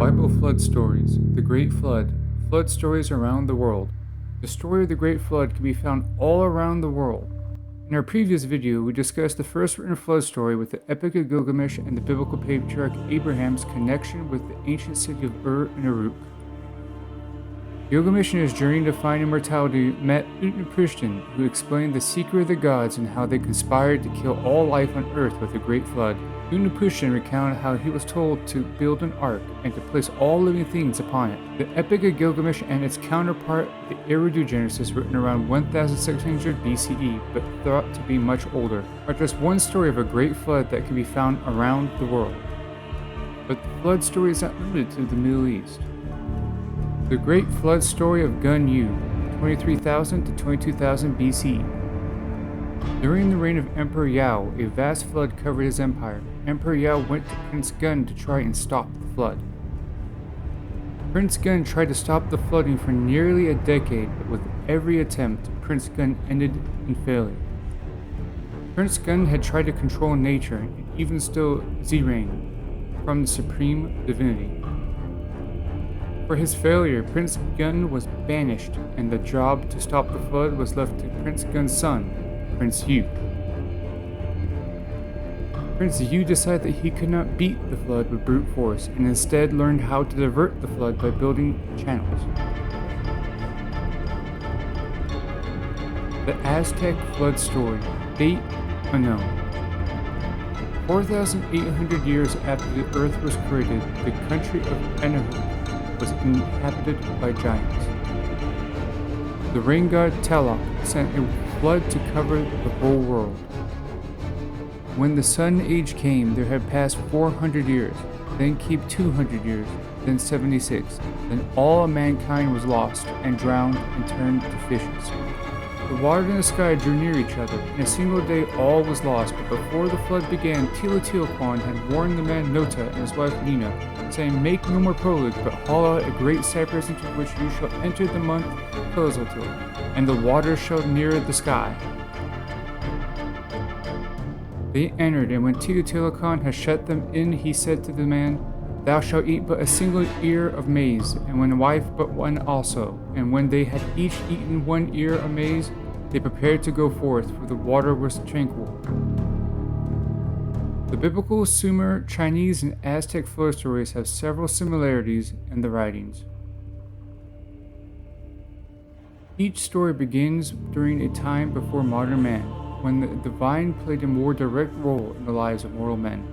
Bible Flood Stories, The Great Flood, Flood Stories Around the World. The story of the Great Flood can be found all around the world. In our previous video, we discussed the first written flood story with the Epic of Gilgamesh and the biblical patriarch Abraham's connection with the ancient city of Ur and Uruk. Gilgamesh in his journey to find immortality met Utnapishtim, who explained the secret of the gods and how they conspired to kill all life on earth with a great flood. Utnapishtim recounted how he was told to build an ark and to place all living things upon it. The Epic of Gilgamesh and its counterpart, the Eridu Genesis, written around 1600 BCE but thought to be much older, are just one story of a great flood that can be found around the world. But the flood story is not limited to the Middle East. The Great Flood Story of Gun Yu, 23,000 to 22,000 BC. During the reign of Emperor Yao, a vast flood covered his empire. Emperor Yao went to Prince Gun to try and stop the flood. Prince Gun tried to stop the flooding for nearly a decade, but with every attempt, Prince Gun ended in failure. Prince Gun had tried to control nature and even stole Zirain from the supreme divinity. For his failure, Prince Gun was banished, and the job to stop the flood was left to Prince Gun's son, Prince Yu. Prince Yu decided that he could not beat the flood with brute force, and instead learned how to divert the flood by building channels. The Aztec Flood Story, date unknown. 4,800 years after the earth was created, the country of Enehu was inhabited by giants. The rain god Tlaloc sent a flood to cover the whole world. When the Sun Age came, there had passed 400 years, then came 200 years, then 76, then all of mankind was lost and drowned and turned to fishes. The water and the sky drew near each other. In a single day all was lost, but before the flood began, Tila had warned the man Nota and his wife Nina, saying, "Make no more prologue, but haul out a great cypress into which you shall enter the month Quetzalcoatl, and the waters shall near the sky." They entered, and when Teotihuacan had shut them in, he said to the man, "Thou shalt eat but a single ear of maize, and when wife but one also." And when they had each eaten 1 ear of maize, they prepared to go forth, for the water was tranquil. The biblical, Sumer, Chinese, and Aztec flood stories have several similarities in the writings. Each story begins during a time before modern man, when the divine played a more direct role in the lives of mortal men.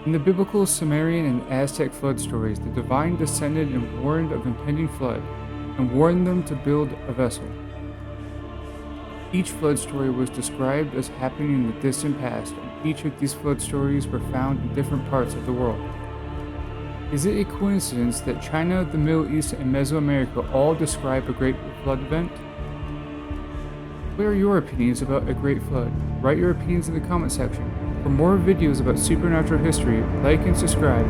In the biblical Sumerian and Aztec flood stories, the divine descended and warned of impending flood, and warned them to build a vessel. Each flood story was described as happening in the distant past, and each of these flood stories were found in different parts of the world. Is it a coincidence that China, the Middle East, and Mesoamerica all describe a great flood event? What are your opinions about a great flood? Write your opinions in the comment section. For more videos about supernatural history, like and subscribe.